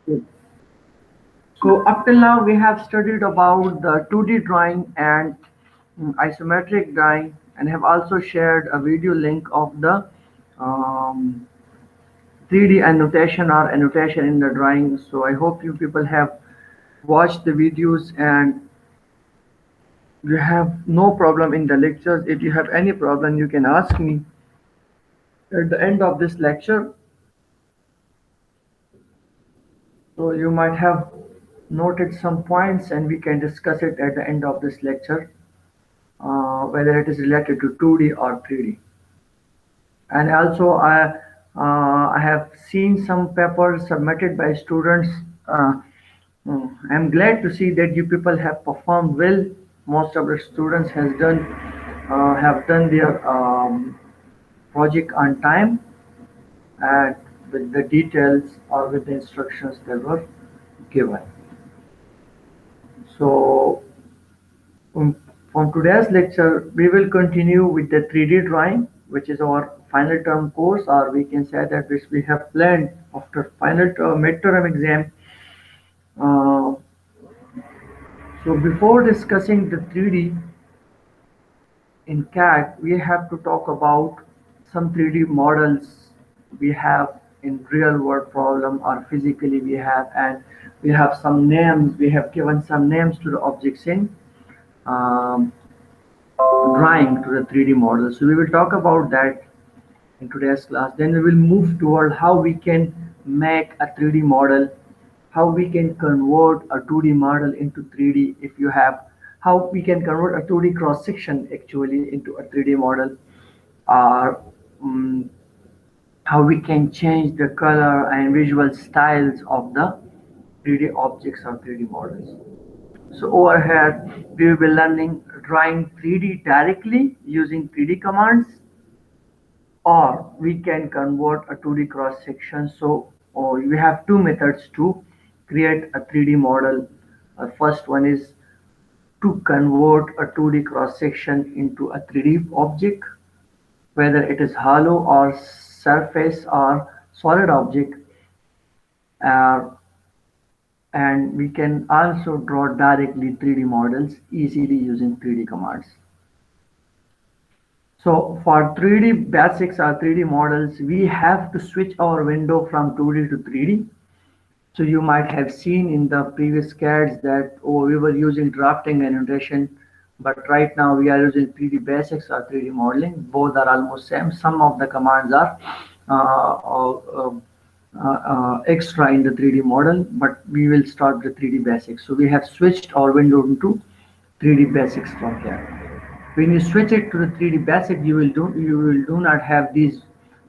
Good. So up till now we have studied about the 2D drawing and isometric drawing, and have also shared a video link of the um, 3D annotation or annotation in the drawing. So I hope you people have watched the videos and you have no problem in the lectures. If you have any problem, you can ask me at the end of this lecture. So you might have noted some points and we can discuss it at the end of this lecture, whether it is related to 2D or 3D. And also I have seen some papers submitted by students. I'm glad to see that you people have performed well. Most of the students have done their project on time and with the details or with the instructions that were given. So Um, from today's lecture, we will continue with the 3D drawing, which is our final term course, or we can say that which we have planned after final term, midterm exam. Uh, so before discussing the 3D in CAD, we have to talk about some 3D models we have in real world problem or physically we have, and we have some names, we have given some names to the objects in um, drawing to the 3D model. So we will talk about that in today's class. Then we will move toward how we can make a 3D model, how we can convert a 2D model into 3D if you have, how we can convert a 2D cross section actually into a 3D model, or um, how we can change the color and visual styles of the 3D objects or 3D models. So over here, we will be learning drawing 3D directly using 3D commands, or we can convert a 2D cross section. So we have two methods to create a 3D model. First one is to convert a 2D cross section into a 3D object, whether it is hollow or surface or solid object. Uh, and we can also draw directly 3D models easily using 3D commands. So for 3D basics or 3D models, we have to switch our window from 2D to 3D. So you might have seen in the previous CADs that we were using drafting and annotation, but right now we are using 3D basics or 3D modeling. Both are almost same. Some of the commands are extra in the 3D model, but we will start the 3D basics. So we have switched our window into 3D basics from here. When you switch it to the 3D basic, you will do not have these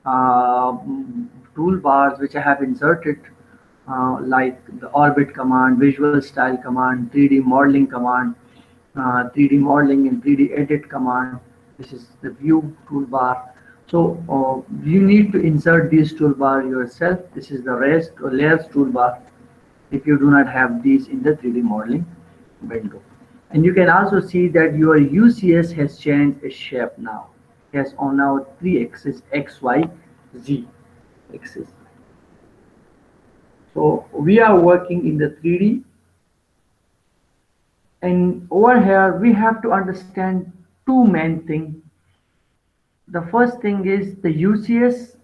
uh, toolbars which I have inserted, like the orbit command, visual style command, 3D modeling command, 3D modeling and 3D edit command. This is the view toolbar. So you need to insert these toolbar yourself. This is the rest or layers toolbar if you do not have these in the 3D modeling window. And you can also see that your UCS has changed its shape now. It has on now three axes, X, Y, Z axis. So we are working in the 3D, and over here we have to understand two main things. The first thing is the UCS,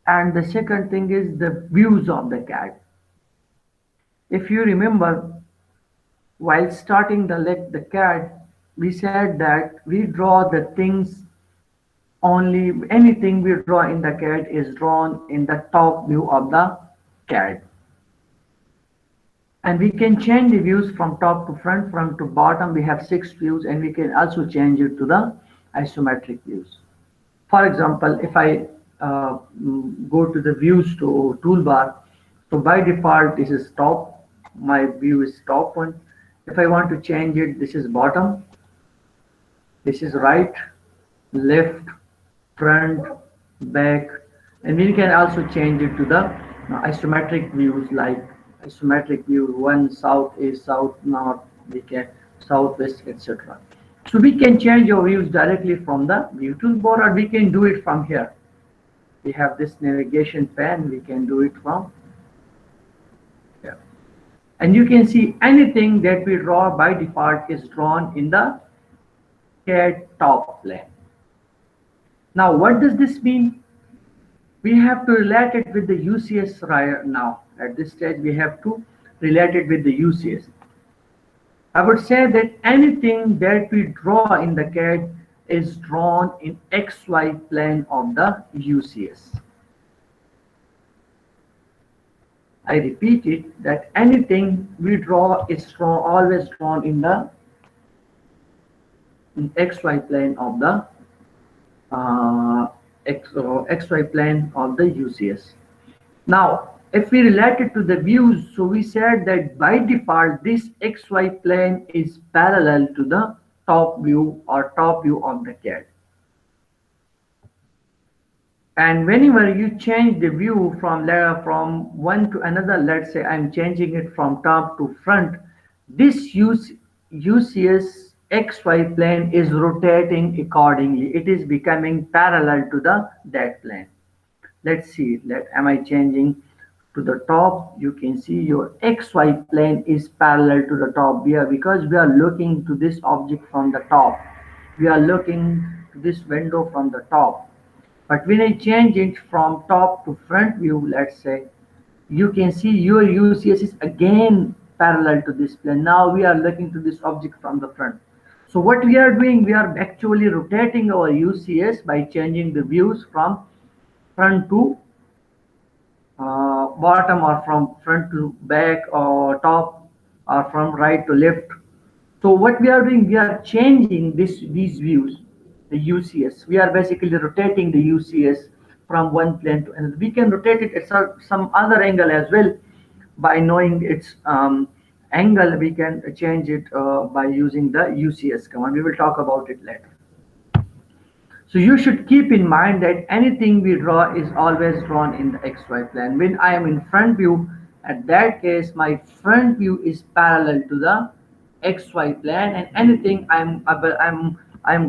and the second thing is the views of the CAD. If you remember, while starting the CAD, we said that we draw the things only, anything we draw in the CAD is drawn in the top view of the CAD. And we can change the views from top to front to bottom. We have 6 views, and we can also change it to the isometric views. For example, if I go to the views to toolbar, so by default this is top, my view is top one. If I want to change it, this is bottom, this is right, left, front, back, and we can also change it to the isometric views, like isometric view 1, south, east, south, north, we can southwest, etc. So we can change our views directly from the view toolbar, or we can do it from here. We have this navigation pane, we can do it from here. And you can see anything that we draw by default is drawn in the CAD top plane. Now, what does this mean? We have to relate it with the UCS right now. At this stage, we have to relate it with the UCS. I would say that anything that we draw in the CAD is drawn in XY plane of the UCS. I repeat it, that anything we draw is always drawn in the XY plane of the uh, XY plane of the UCS. Now, if we relate it to the views, so we said that by default, this XY plane is parallel to the top view or top view of the CAD. And whenever you change the view from one to another, let's say I'm changing it from top to front, this UCS XY plane is rotating accordingly. It is becoming parallel to the that plane. Let's see, am I changing to the top? You can see your XY plane is parallel to the top here because we are looking to this object from the top. We are looking to this window from the top. But when I change it from top to front view, let's say, you can see your UCS is again parallel to this plane. Now we are looking to this object from the front. So what we are doing, we are actually rotating our UCS by changing the views from front to bottom, or from front to back, or top, or from right to left. So what we are doing, we are changing these views, the UCS. We are basically rotating the UCS from one plane to another. We can rotate it at some other angle as well. By knowing its angle, we can change it by using the UCS command. We will talk about it later. So you should keep in mind that anything we draw is always drawn in the XY plane. When I am in front view, at that case, my front view is parallel to the XY plane, and anything I'm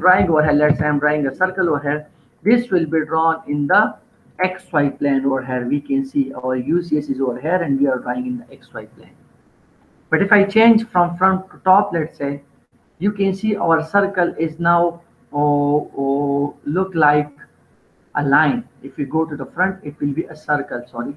drawing over here, let's say I'm drawing a circle over here, this will be drawn in the XY plane over here. We can see our UCS is over here and we are drawing in the XY plane. But if I change from front to top, let's say, you can see our circle is now look like a line. If we go to the front, it will be a circle. Sorry,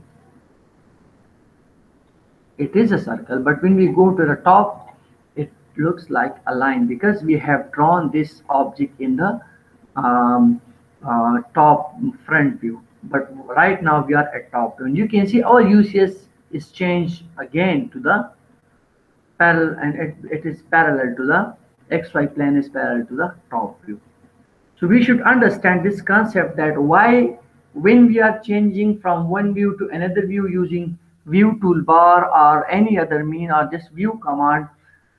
it is a circle, but when we go to the top, it looks like a line because we have drawn this object in the um, top front view. But right now we are at top view, and you can see our UCS is changed again to the parallel, and it is parallel to the XY plane is parallel to the top view. So we should understand this concept, that why when we are changing from one view to another view using view toolbar or any other mean or just view command,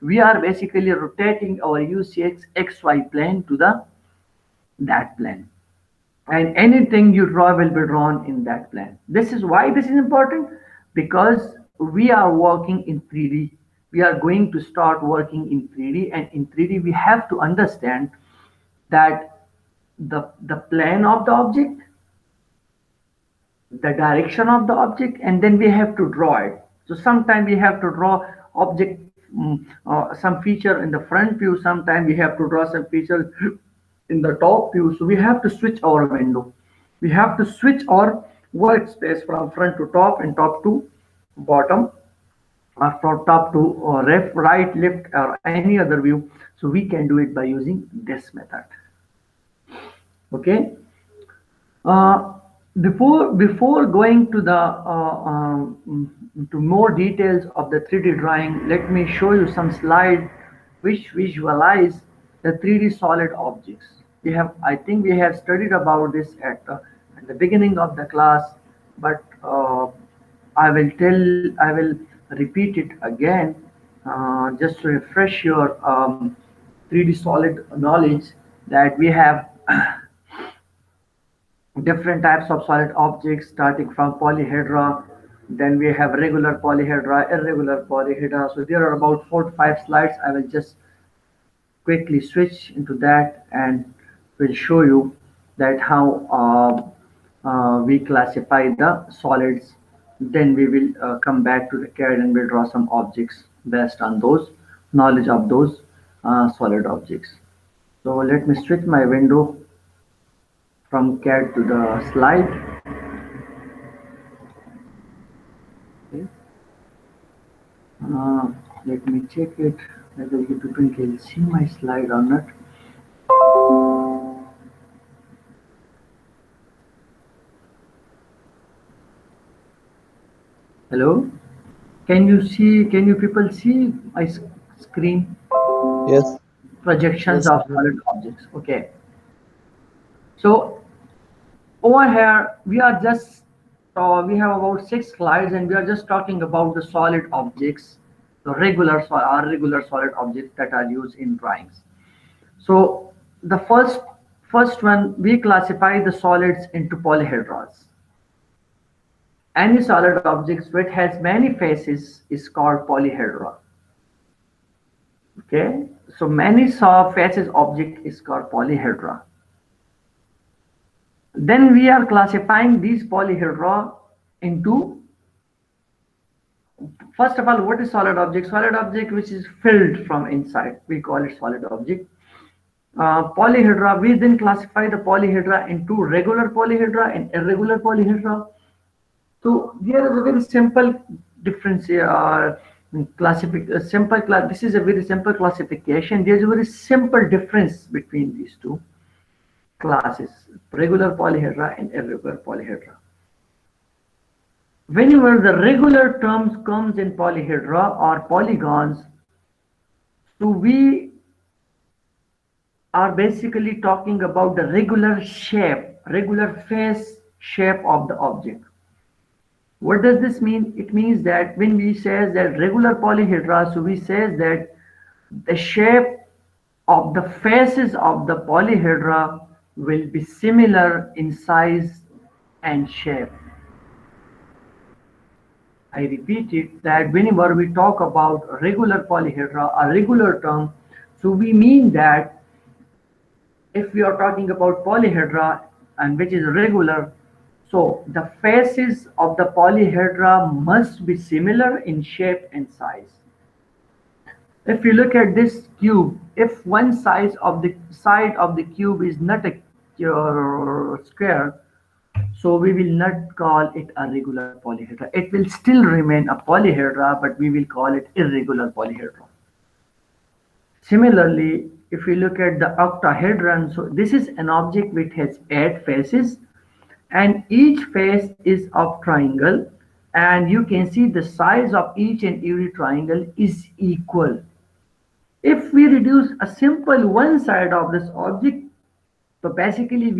we are basically rotating our UCX XY plane to the that plane. And anything you draw will be drawn in that plane. This is why this is important, because we are working in 3D. We are going to start working in 3D, and in 3D we have to understand that the plane of the object, the direction of the object, and then we have to draw it. So sometimes we have to draw object, some feature in the front view, sometimes we have to draw some feature in the top view. So we have to switch our window. We have to switch our workspace from front to top and top to bottom, or from top to right, left, or any other view. So we can do it by using this method. Okay. Uh, before going to the to more details of the 3D drawing, let me show you some slide which visualize the 3D solid objects. I think we have studied about this at the beginning of the class, but I will repeat it again just to refresh your 3D solid knowledge, that we have different types of solid objects starting from polyhedra. Then we have regular polyhedra, irregular polyhedra. So there are about 4 to 5 slides. I will just quickly switch into that and will show you that how we classify the solids Then we will come back to the CAD and we'll draw some objects based on those knowledge of those solid objects. So let me switch my window from CAD to the slide. Okay. Uh, Let me check it whether you people can see my slide or not. Hello? Can you see? Can you people see my screen? Yes, Projections yes, of Arjun. solid objects. Okay. So over here we are just we have about 6 slides and we are just talking about the solid objects, the regular solid objects that are used in drawings. So the first one, we classify the solids into polyhedras. Any solid object which has many faces is called polyhedra. Okay, so many faces object is called polyhedra. Then we are classifying these polyhedra into, first of all, what is solid object? Solid object which is filled from inside, we call it solid object. Polyhedra, we then classify the polyhedra into regular polyhedra and irregular polyhedra. So there is a very simple difference here. This is a very simple classification. There is a very simple difference between these two classes: regular polyhedra and irregular polyhedra. Whenever the regular terms comes in polyhedra or polygons, so we are basically talking about the regular shape, regular face shape of the object. What does this mean? It means that when we say that regular polyhedra, so we say that the shape of the faces of the polyhedra will be similar in size and shape. I repeat it that whenever we talk about regular polyhedra, a regular term, so we mean that if we are talking about polyhedra and which is regular, so the faces of the polyhedra must be similar in shape and size. If you look at this cube, if one side of the cube is not a square, so we will not call it a regular polyhedra. It will still remain a polyhedra, but we will call it irregular polyhedra. Similarly, if we look at the octahedron, so this is an object which has 8 faces and each face is of triangle, and you can see the size of each and every triangle is equal. If we reduce a simple one side of this object, so basically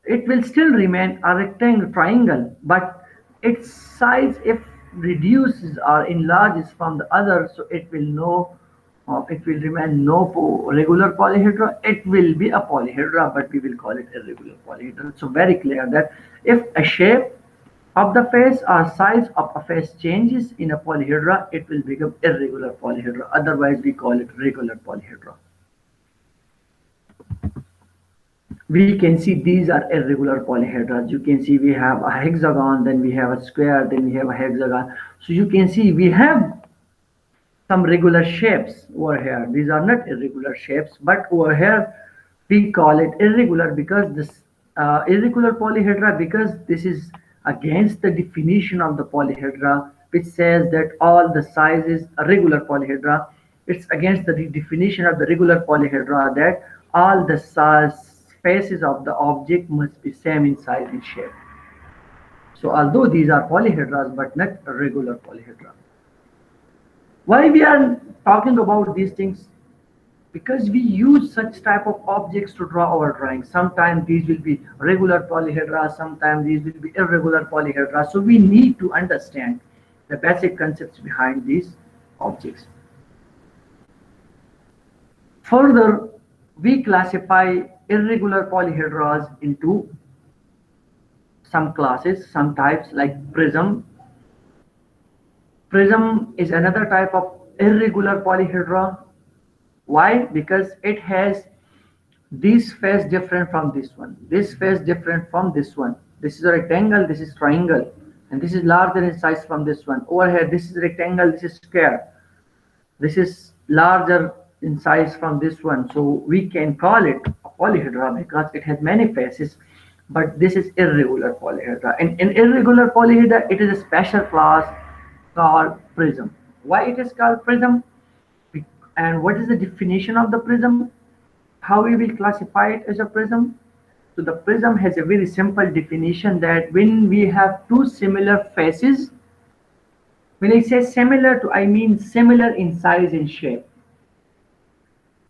it will still remain a rectangle triangle, but its size if reduces or enlarges from the other, so it will remain no regular polyhedra. It will be a polyhedra, but we will call it irregular polyhedra. So very clear that if a shape of the face or size of a face changes in a polyhedra, it will become irregular polyhedra. Otherwise, we call it regular polyhedra. We can see these are irregular polyhedras. You can see we have a hexagon, then we have a square, then we have a hexagon. So you can see we have some regular shapes over here. These are not irregular shapes, but over here we call it irregular because this irregular polyhedra, because this is against the definition of the polyhedra, which says that all the sizes a regular polyhedra. It's against the definition of the regular polyhedra that all the size faces of the object must be same in size and shape. So although these are polyhedras, but not a regular polyhedra. Why we are talking about these things? Because we use such type of objects to draw our drawings. Sometimes these will be regular polyhedra, sometimes these will be irregular polyhedra. So we need to understand the basic concepts behind these objects. Further, we classify irregular polyhedras into some classes, some types like prism. Prism is another type of irregular polyhedra. Why? Because it has this face different from this one. This face different from this one. This is a rectangle, this is triangle. and this is larger in size from this one. Over here, this is rectangle, this is square. This is larger in size from this one, so we can call it a polyhedra because it has many faces. But this is irregular polyhedra. And in irregular polyhedra, it is a special class called prism. Why it is called prism? And what is the definition of the prism? How we will classify it as a prism? So the prism has a very simple definition that when we have two similar faces, when I say similar to, I mean similar in size and shape.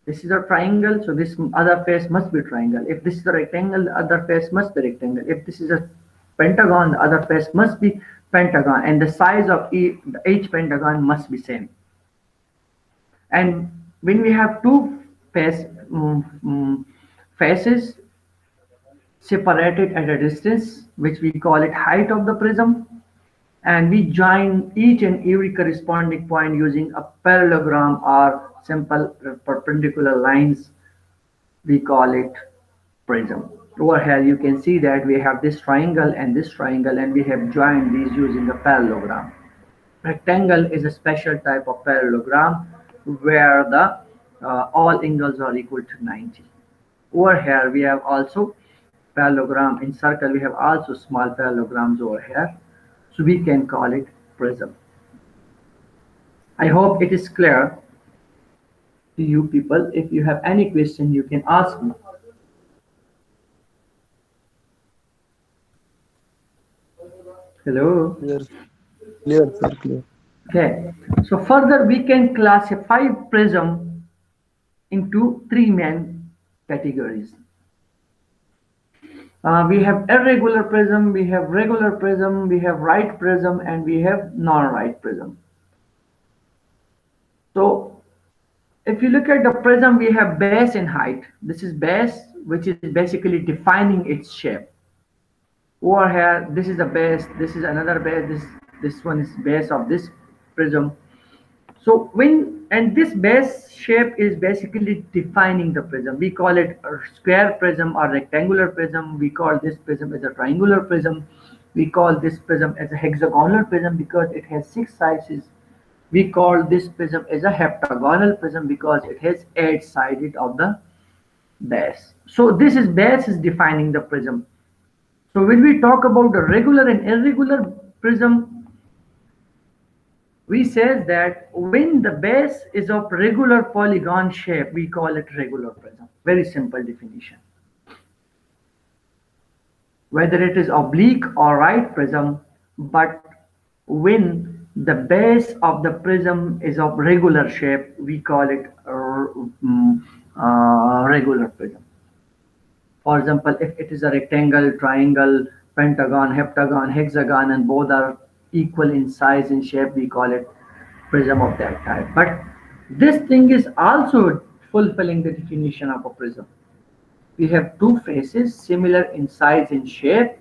This is a triangle, so this other face must be triangle. If this is a rectangle, the other face must be rectangle. If this is a pentagon, the other face must be pentagon, and the size of each pentagon must be same. And when we have two face, faces separated at a distance, which we call it height of the prism, and we join each and every corresponding point using a parallelogram or simple perpendicular lines, we call it prism. Over here you can see that we have this triangle, and we have joined these using a parallelogram. Rectangle is a special type of parallelogram where the all angles are equal to 90. Over here we have also parallelogram. In circle we have also small parallelograms over here, so we can call it prism. I hope it is clear to you people. If you have any question, you can ask me. Hello. Clear, clear, sir, clear. Okay. So further, we can classify prism into three main categories. We have irregular prism, we have regular prism, we have right prism, and we have non-right prism. So if you look at the prism, we have base and height. This is base, which is basically defining its shape. Over here, this is a base, this is another base, this one is base of this prism. So when, and this base shape is basically defining the prism. We call it a square prism or rectangular prism. We call this prism as a triangular prism. We call this prism as a hexagonal prism because it has six sides. We call this prism as a heptagonal prism because it has eight sided of the base. So this is base is defining the prism. So when we talk about the regular and irregular prism, we says that when the base is of regular polygon shape, we call it regular prism. Very simple definition. Whether it is oblique or right prism, but when the base of the prism is of regular shape, we call it regular prism. For example, if it is a rectangle, triangle, pentagon, heptagon, hexagon, and both are equal in size and shape, we call it prism of that type. But this thing is also fulfilling the definition of a prism. We have two faces similar in size and shape,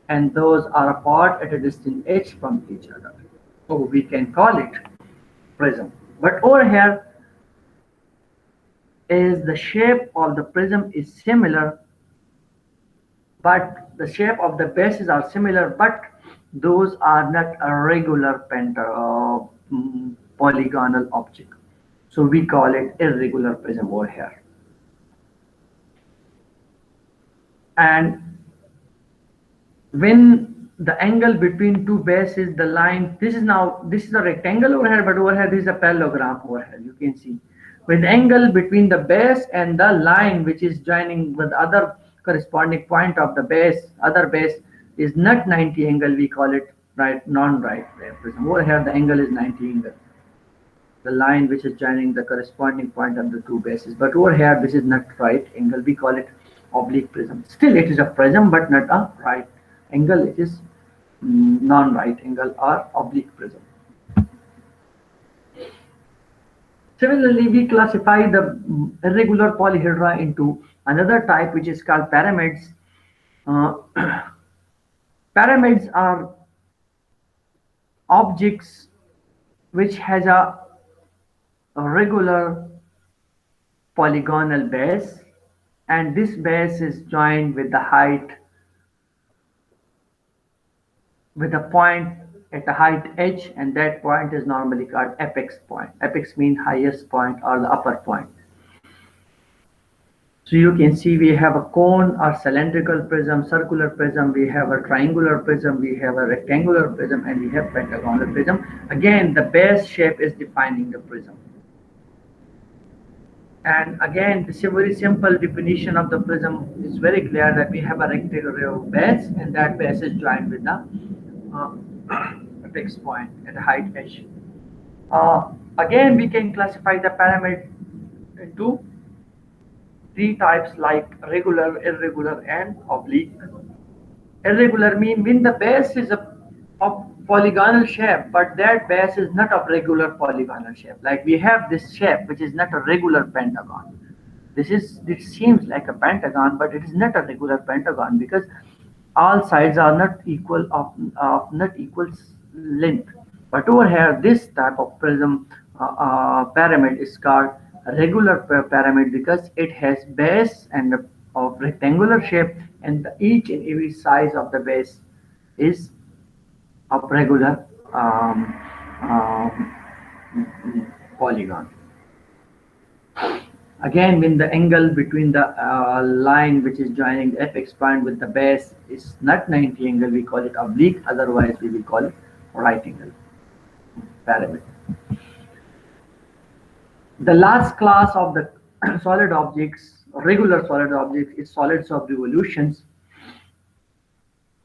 and those are apart at a distant edge from each other. So we can call it prism. But over here is the shape of the prism is similar, but the shape of the bases are similar, but those are not a regular polygonal object. So we call it irregular prism over here. And when the angle between two bases, the line, this is a rectangle over here, but over here this is a parallelogram over here, you can see. When the angle between the base and the line which is joining with other corresponding point of the base, other base is not 90 angle, we call it right, non-right prism. Over here the angle is 90 angle. The line which is joining the corresponding point of the two bases. But over here this is not right angle, we call it oblique prism. Still it is a prism but not a right angle, it is non-right angle or oblique prism. Similarly, we classify the irregular polyhedra into another type which is called pyramids. Uh, pyramids are objects which has a regular polygonal base, and this base is joined with the height with a point at a height h, and that point is normally called apex point. Apex means highest point or the upper point. So you can see we have a cone or cylindrical prism, circular prism, we have a triangular prism, we have a rectangular prism, and we have pentagonal prism. Again, the base shape is defining the prism. And again, this is a very simple definition of the prism. It's very clear that we have a rectangular base, and that base is joined with the apex point at the height h. Again, we can classify the pyramid into three types like regular, irregular, and oblique. Irregular mean when the base is of polygonal shape, but that base is not of regular polygonal shape. Like we have this shape, which is not a regular pentagon. It seems like a pentagon, but it is not a regular pentagon because all sides are not equal of not equal length. But over here, this type of prism pyramid is called a regular pyramid because it has base and of rectangular shape, and each and every size of the base is of regular um, polygon. Again, when the angle between the line which is joining the apex point with the base is not 90 angle, we call it oblique. Otherwise, we will call it right angle pyramid. The last class of the solid objects, regular solid objects, is solids of revolutions.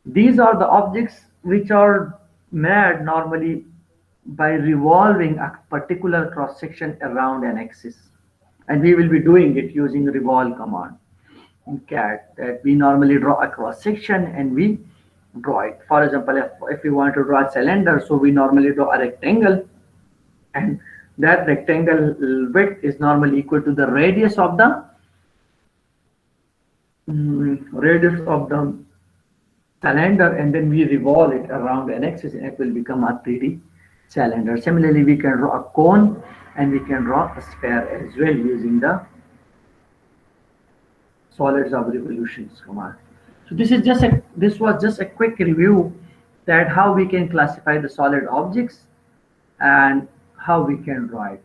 These are the objects which are made normally by revolving a particular cross section around an axis. And we will be doing it using revolve command in CAD, that we normally draw a cross section and we draw it. For example, if we want to draw a cylinder, so we normally draw a rectangle, and that rectangle width is normally equal to the radius of the cylinder, and then we revolve it around an axis and it will become a 3D cylinder. Similarly, we can draw a cone and we can draw a sphere as well using the solids of revolutions command. So this was just a quick review that how we can classify the solid objects and how we can draw it.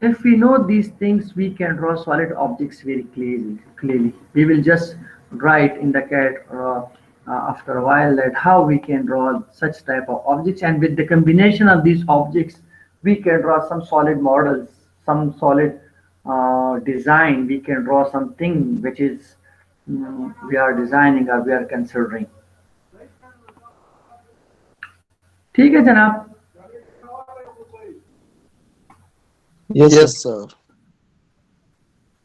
If we know these things, we can draw solid objects very clearly. We will just write in the CAD after a while that how we can draw such type of objects, and with the combination of these objects, we can draw some solid models, some solid design. We can draw something which is we are designing or we are considering. ठीक है जनाब. Yes, sir.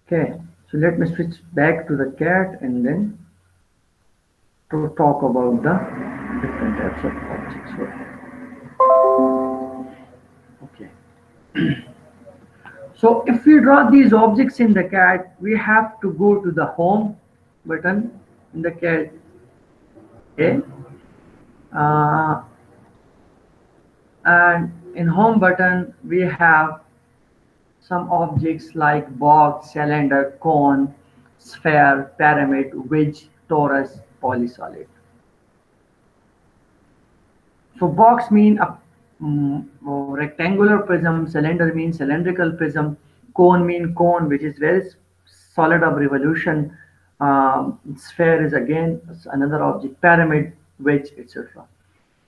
Okay, so let me switch back to the cat and then to talk about the different types of objects. Okay. So if we draw these objects in the cat, we have to go to the home button in the cat. Okay. And in home button, we have some objects like box, cylinder, cone, sphere, pyramid, wedge, torus, polysolid. So box mean a rectangular prism, cylinder means cylindrical prism, cone mean cone, which is very solid of revolution. Sphere is again another object, pyramid, wedge, etc.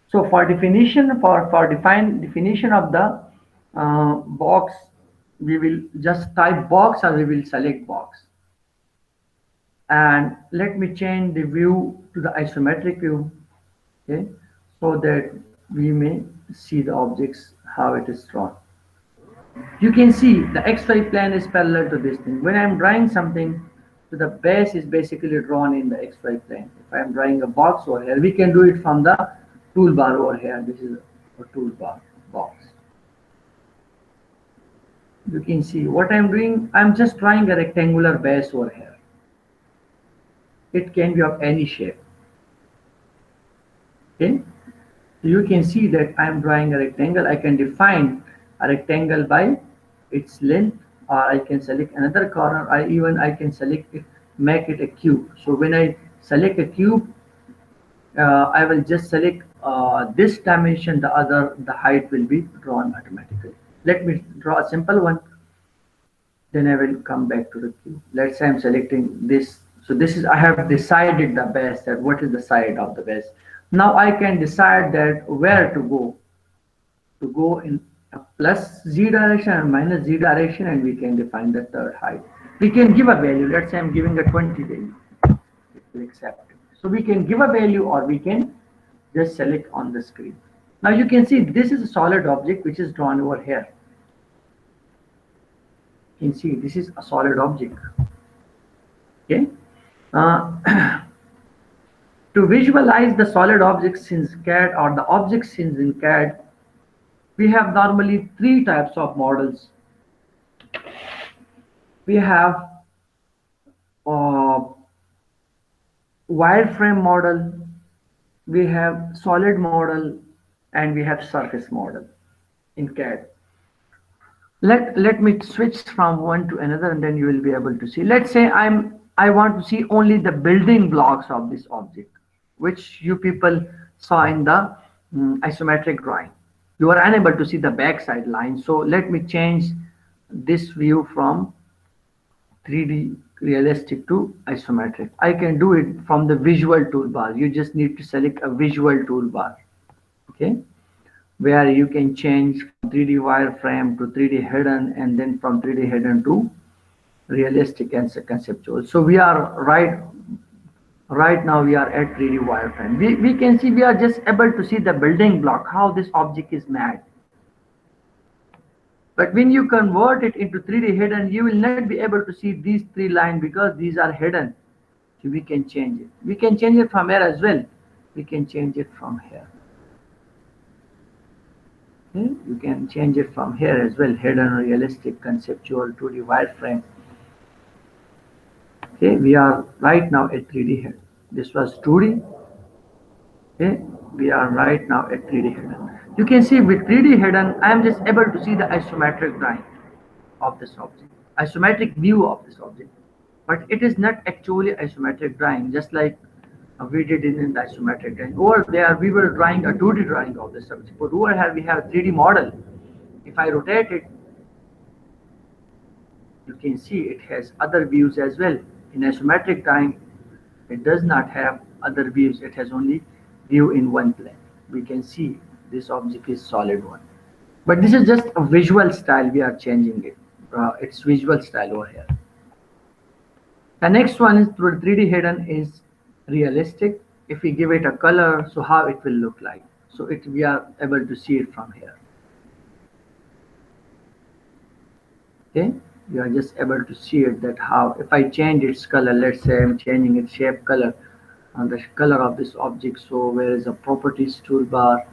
So for definition of the box, we will just type box or we will select box. And let me change the view to the isometric view, okay, so that we may see the objects how it is drawn. You can see the XY plane is parallel to this thing. When I'm drawing something, so the base is basically drawn in the XY plane. If I'm drawing a box over here, we can do it from the toolbar over here. This is a toolbar box. You can see what I'm doing. I'm just drawing a rectangular base over here. It can be of any shape. Okay. So you can see that I'm drawing a rectangle. I can define a rectangle by its length, or I can select another corner. I can select it, make it a cube. So when I select a cube, I will just select this dimension, the height will be drawn automatically. Let me draw a simple one, then I will come back to the cube. Let's say I'm selecting this. So this is, I have decided the base, that what is the side of the base. Now I can decide that where to go in a plus z direction and minus z direction, and we can define the third height. We can give a value. Let's say I'm giving a 20 value. It will accept it. So we can give a value or we can just select on the screen. Now you can see this is a solid object which is drawn over here. You can see this is a solid object. Okay. Uh, to visualize the solid objects in CAD or the objects in CAD, we have normally three types of models. We have uh, wireframe model, we have solid model, and we have surface model in CAD. Let me switch from one to another, and then you will be able to see. Let's say I want to see only the building blocks of this object, which you people saw in the isometric drawing. You are unable to see the backside line. So let me change this view from 3D realistic to isometric. I can do it from the visual toolbar. You just need to select a visual toolbar. Okay, where you can change from 3D wireframe to 3D hidden, and then from 3D hidden to realistic and conceptual. So we are right now we are at 3D wireframe. We can see, we are just able to see the building block, how this object is made. But when you convert it into 3D hidden, you will not be able to see these three lines because these are hidden. So we can change it. We can change it from here as well. We can change it from here. Okay? You can change it from here as well. Hidden, realistic, conceptual, 2D wireframe. Okay, we are right now at 3D hidden. This was 2D. Okay, we are right now at 3D hidden. You can see with 3D hidden, I am just able to see the isometric drawing of this object, isometric view of this object. But it is not actually isometric drawing, just like we did in the isometric drawing. Over there, we were drawing a 2D drawing of the subject. But over here, we have a 3D model. If I rotate it, you can see it has other views as well. In isometric drawing, it does not have other views. It has only view in one plane. We can see this object is solid one. But this is just a visual style. We are changing it. It's visual style over here. The next one is through 3D hidden is realistic. If we give it a color, so how it will look like. So we are able to see it from here. Okay, we are just able to see it, that how if I change its color, let's say I'm changing its shape color on the color of this object. So where is the properties toolbar?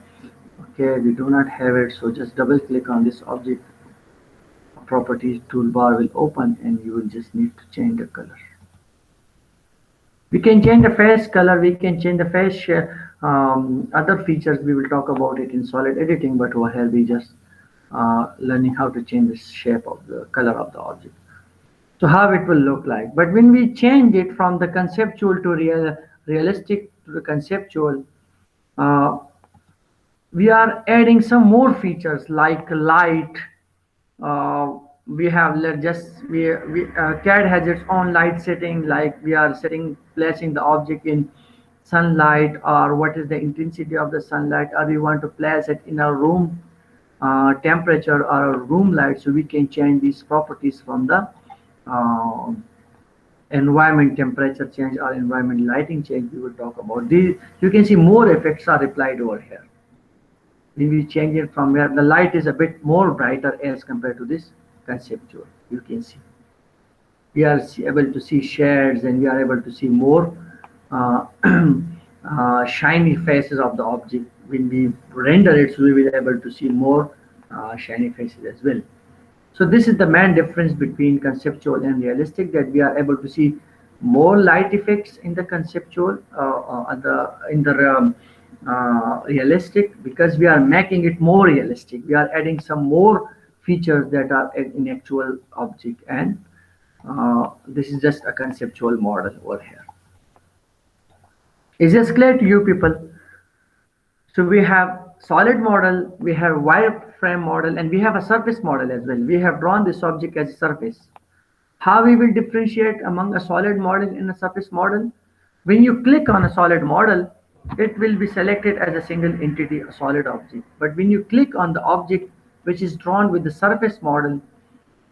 Okay, we do not have it, so just double click on this object. Properties toolbar will open and you will just need to change the color. We can change the face color, we can change the face shape, other features we will talk about it in solid editing, but over here we just learning how to change the shape of the color of the object. So how it will look like. But when we change it from the conceptual to realistic to the conceptual, uh, we are adding some more features like light. uh, we have CAD has its own light setting, like we are placing the object in sunlight, or what is the intensity of the sunlight, or we want to place it in a room temperature or a room light. So we can change these properties from the uh, environment temperature change or environment lighting change. We will talk about these. You can see more effects are applied over here. When we change it from where the light is a bit more brighter as compared to this conceptual, you can see we are able to see shades, and we are able to see more uh, shiny faces of the object. When we render it, so we will able to see more shiny faces as well. So this is the main difference between conceptual and realistic, that we are able to see more light effects in the conceptual, in the realistic, because we are making it more realistic. We are adding some more features that are in actual object, and this is just a conceptual model over here. Is this clear to you people? So we have solid model, we have wireframe model, and we have a surface model as well. We have drawn this object as a surface. How we will differentiate among a solid model and a surface model? When you click on a solid model, it will be selected as a single entity, a solid object. But when you click on the object which is drawn with the surface model,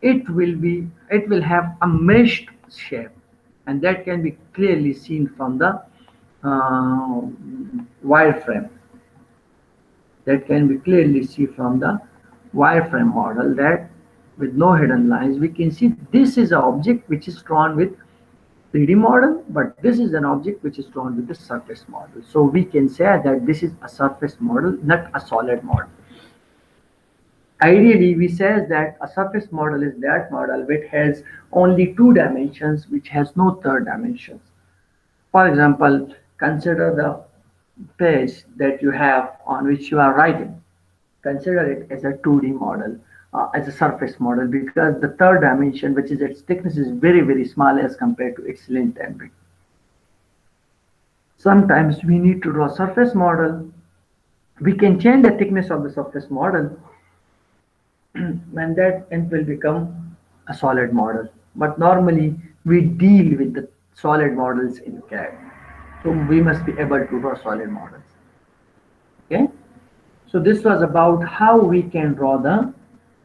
it will have a meshed shape, and that can be clearly seen from the uh, wireframe. That can be clearly seen from the wireframe model, that with no hidden lines we can see this is an object which is drawn with 3D model, but this is an object which is drawn with the surface model. So we can say that this is a surface model, not a solid model. Ideally, we say that a surface model is that model which has only two dimensions, which has no third dimensions. For example, consider the page that you have on which you are writing. Consider it as a 2D model, as a surface model, because the third dimension, which is its thickness, is very, very small as compared to its length and width. Sometimes we need to draw surface model. We can change the thickness of the surface model, and that it will become a solid model. But normally we deal with the solid models in CAD. So we must be able to draw solid models. Okay. So this was about how we can draw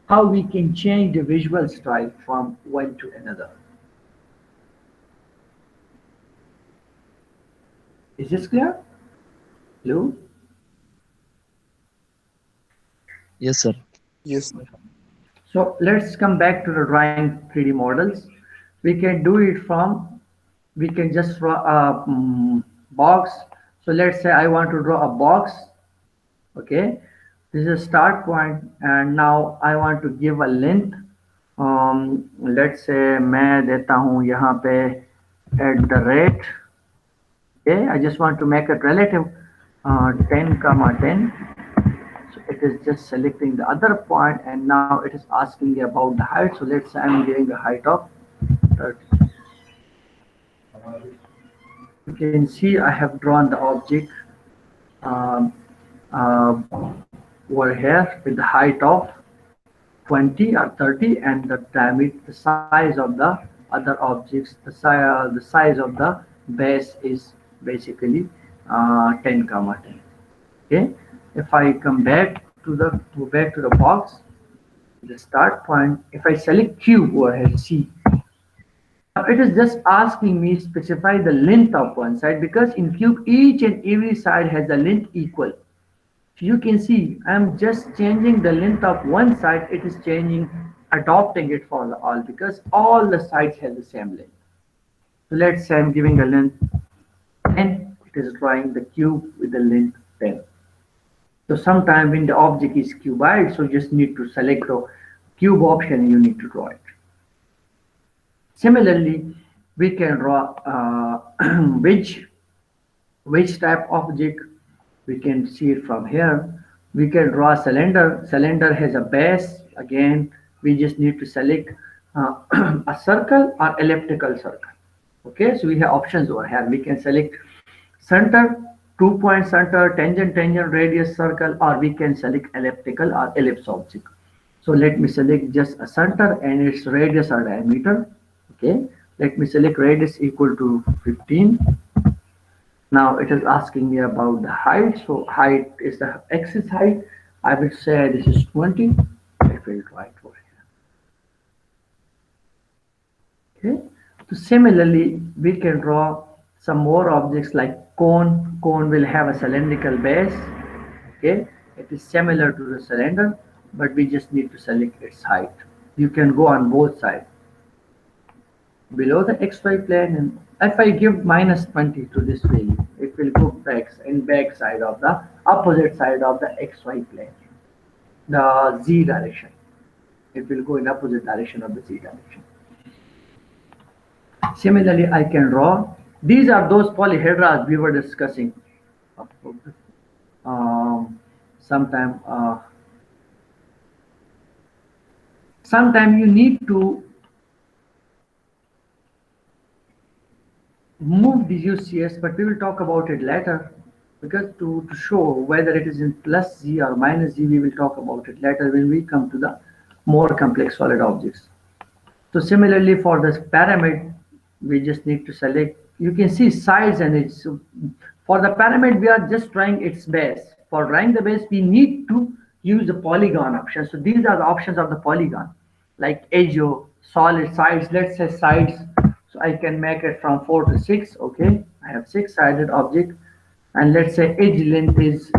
how we can change the visual style from one to another. Is this clear? Hello? Yes, sir. Yes, sir. So let's come back to the drawing 3D models. We can do it from, we can just draw a box. So let's say I want to draw a box. Okay. This is a start point, and now I want to give a length. Let's say मैं देता हूँ यहाँ पे @ okay, I just want to make it relative 10 comma 10. So it is just selecting the other point, and now it is asking me about the height. So let's say I'm giving a height of 30. You can see I have drawn the object um, uh, over here with the height of 20 or 30, and the diameter, the size of the other objects, the size of the base is basically 10 comma 10. Okay, if I go back to the box, the start point, if I select cube over here, see, now it is just asking me specify the length of one side, because in cube each and every side has a length equal. So you can see I'm just changing the length of one side, it is changing, adopting it for all, because all the sides have the same length. So let's say I'm giving a length 10, it is drawing the cube with the length 10. So sometime when the object is cuboid, so you just need to select the cube option and you need to draw it. Similarly, we can draw which type of object. We can see it from here. We can draw a cylinder. Cylinder has a base. Again, we just need to select a circle or elliptical circle. Okay, so we have options over here. We can select center, 2 point center, tangent, tangent, radius, circle, or we can select elliptical or ellipse object. So let me select just a center and its radius or diameter. Okay, let me select radius equal to 15. Now it is asking me about the height. So height is the axis height. I will say this is 20. I will write over here. Okay. So similarly, we can draw some more objects like cone. Cone will have a cylindrical base. Okay. It is similar to the cylinder, but we just need to select its height. You can go on both sides. Below the xy plane, and if I give minus 20 to this value, it will go back side of the opposite side of the xy plane, the z direction. It will go in opposite direction of the z direction. Similarly, I can draw. These are those polyhedras we were discussing. Um, sometime, sometime you need to move these use CS, but we will talk about it later because to show whether it is in plus Z or minus Z, we will talk about it later when we come to the more complex solid objects. So similarly for this pyramid, we just need to select, you can see sides and edge. So for the pyramid, we are just drawing its base. For drawing the base, we need to use the polygon option. So these are the options of the polygon, like edge, solid sides, let's say sides. So I can make it from 4 to 6, okay? I have 6-sided object. And let's say edge length is,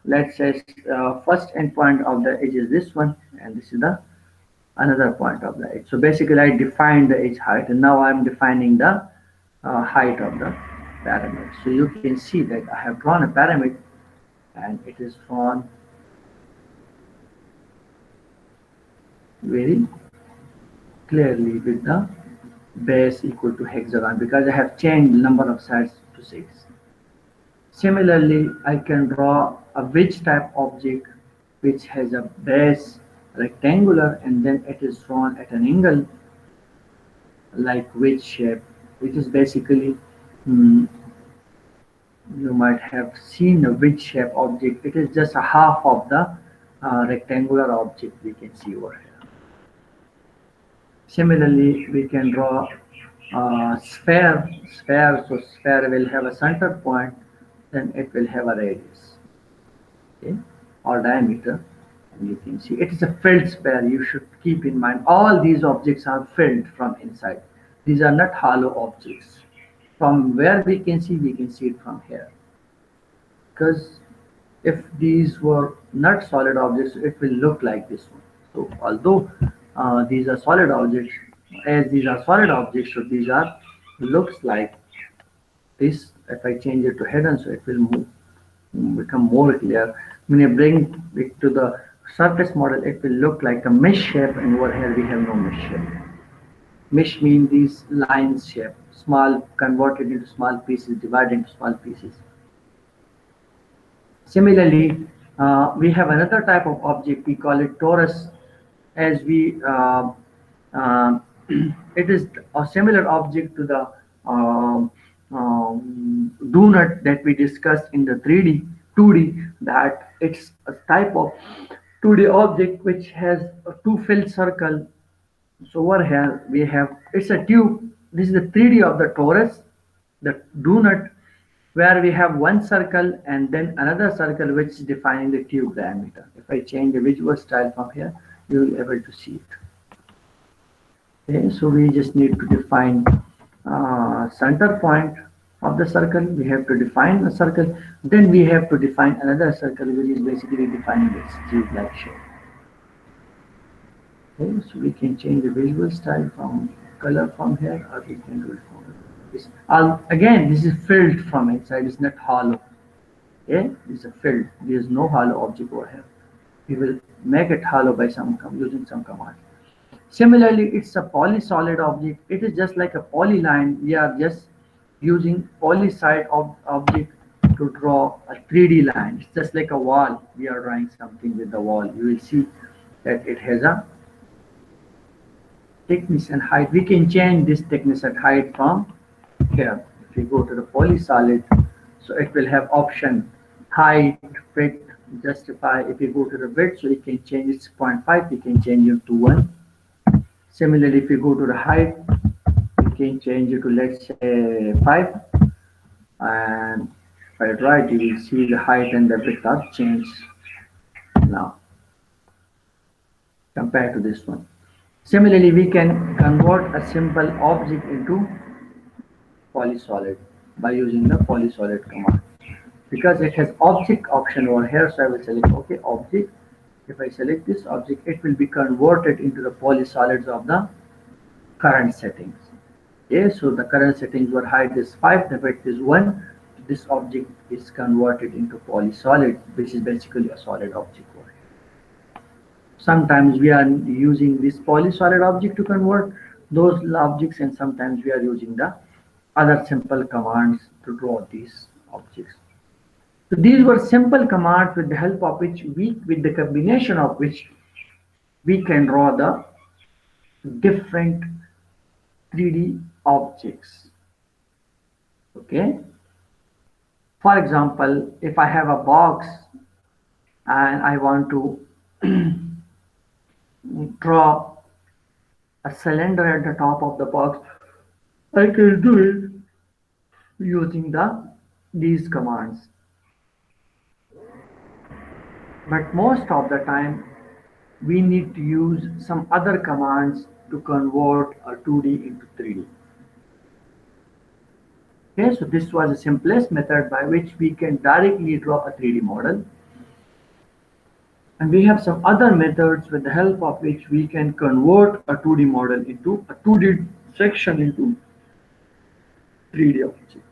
let's say first endpoint of the edge is this one, and this is the another point of the edge. So basically I defined the edge height and now I'm defining the height of the pyramid. So you can see that I have drawn a pyramid and it is drawn very clearly with the base equal to hexagon because I have changed the number of sides to 6. Similarly, I can draw a wedge type object which has a base rectangular and then it is drawn at an angle like wedge shape, which is basically, mm, you might have seen a wedge shape object. It is just a half of the rectangular object we can see over here. Similarly, we can draw sphere. So sphere will have a center point, then it will have a radius, okay, or diameter. And you can see it is a filled sphere. You should keep in mind all these objects are filled from inside. These are not hollow objects. From where we can see it from here. Because if these were not solid objects, it will look like this one. So although these are solid objects, as these are solid objects, so these are looks like this. If I change it to hidden, so it will become more clear. When I bring it to the surface model, it will look like a mesh shape, and over here we have no mesh shape. Mesh means these lines shape, small converted into small pieces, divided into small pieces. Similarly, we have another type of object, we call it torus, as we uh, it is a similar object to the donut that we discussed in the 3D, 2D, that it's a type of 2D object which has a two filled circle. So over here we have, it's a tube. This is the 3D of the torus, the donut, where we have one circle and then another circle which is defining the tube diameter. If I change the visual style from here, you will be able to see it. Okay, so we just need to define center point of the circle. We have to define a circle. Then we have to define another circle which is basically defining its tube-like shape. Okay, so we can change the visual style from color from here, or we can do it from this. Again, this is filled from inside, it's not hollow. Okay, this is a filled, there is no hollow object over here. We will make it hollow by using some command. Similarly, it's a polysolid object. It is just like a polyline. We are just using polyside object to draw a 3D line. It's just like a wall. We are drawing something with the wall. You will see that it has a thickness and height. We can change this thickness and height from here. If we go to the polysolid, so it will have option height, width, justify. If you go to the width, so you can change it to 0.5, you can change it to 1. Similarly, if you go to the height, you can change it to, let's say, 5. And if I draw it, you will see the height and the width are changed now compared to this one. Similarly, we can convert a simple object into polysolid by using the polysolid command. Because it has object option over here, so I will select OK, object. If I select this object, it will be converted into the polysolids of the current settings. Okay, so the current settings were height is 5, the width is 1. This object is converted into polysolid, which is basically a solid object over here. Sometimes we are using this polysolid object to convert those objects, and sometimes we are using the other simple commands to draw these objects. So these were simple commands with the help of which with the combination of which we can draw the different 3D objects. Okay. For example, if I have a box and I want to draw a cylinder at the top of the box, I can do it using these commands. But most of the time, we need to use some other commands to convert a 2D into 3D. Okay, so this was the simplest method by which we can directly draw a 3D model. And we have some other methods with the help of which we can convert a 2D model into a 2D section into 3D object.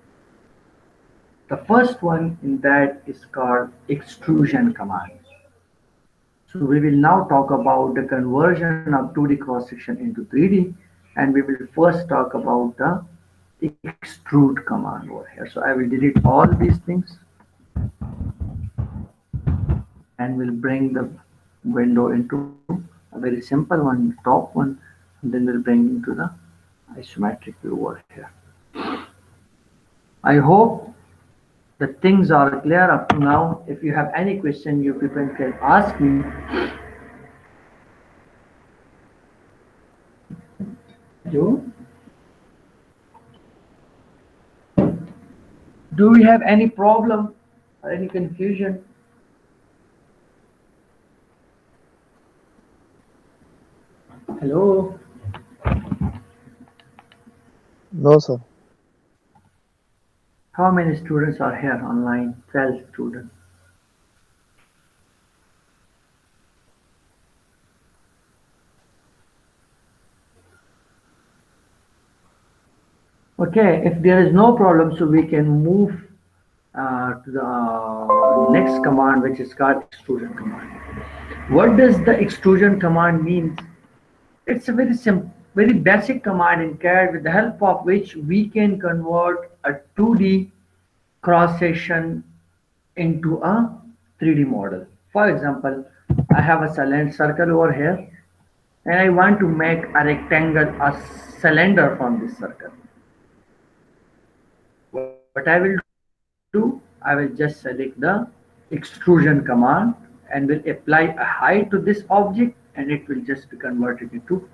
The first one in that is called extrusion command. So we will now talk about the conversion of 2D cross section into 3D, and we will first talk about the extrude command over here. So I will delete all these things and will bring the window into a very simple one, top one, and then we'll bring into the isometric view over here. I hope the things are clear up to now. If you have any question, you people can ask me. Do do we have any problem or any confusion? Hello. No, sir. How many students are here online? 12 students. Okay, if there is no problem, so we can move to the next command, which is called extrusion command. What does the extrusion command mean? It's a very simple, very basic command in CAD with the help of which we can convert a 2D cross section into a 3D model. For example, I have a cylinder circle over here and I want to make a rectangle, a cylinder from this circle. What I will do, I will just select the extrusion command and will apply a height to this object and it will just be converted into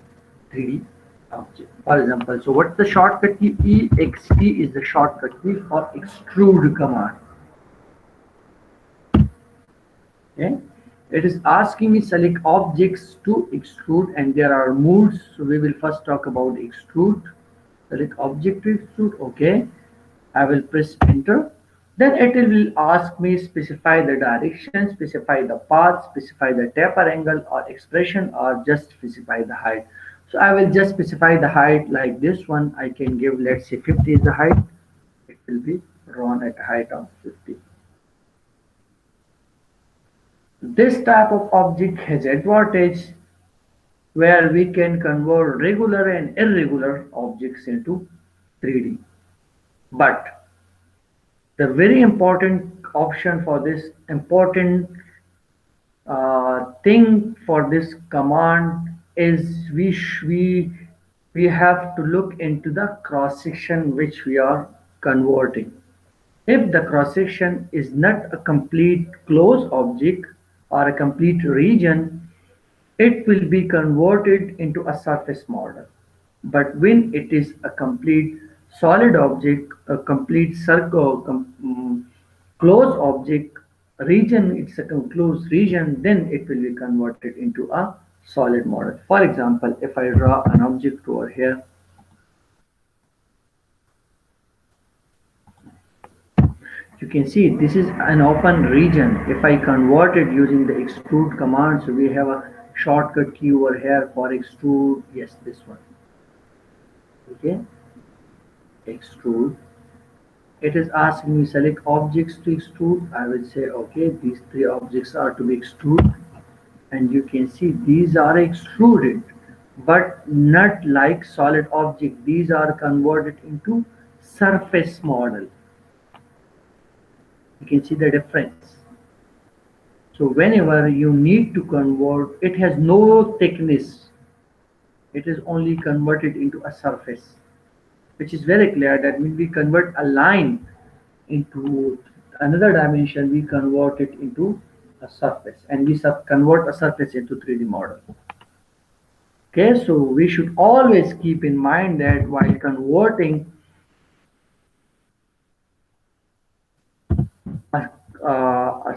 3D object. For example, so what's the shortcut key? EXT is the shortcut key for extrude command. Okay. It is asking me select objects to extrude and there are modes. So we will first talk about extrude. Select object to extrude. Okay. I will press enter. Then it will ask me specify the direction, specify the path, specify the taper angle or expression or just specify the height. So I will just specify the height like this one. I can give, let's say 50 is the height. It will be drawn at a height of 50. This type of object has advantage where we can convert regular and irregular objects into 3D. But the very important option for this important thing for this command is we have to look into the cross section which we are converting. If the cross section is not a complete closed object or a complete region, it will be converted into a surface model. But when it is a complete solid object, a complete circle, closed object region, it's a closed region, then it will be converted into a solid model. For example, if I draw an object over here, you can see this is an open region. If I convert it using the extrude command, so we have a shortcut key over here for extrude. Yes, this one. Okay, extrude. It is asking me select objects to extrude. I will say okay, these three objects are to be extruded, and you can see these are extruded, but not like solid object. These are converted into surface model. You can see the difference. So whenever you need to convert, it has no thickness. It is only converted into a surface. which is very clear. That when we convert a line into another dimension, we convert it into a surface, and we convert a surface into 3D model. Okay, so we should always keep in mind that while converting a, a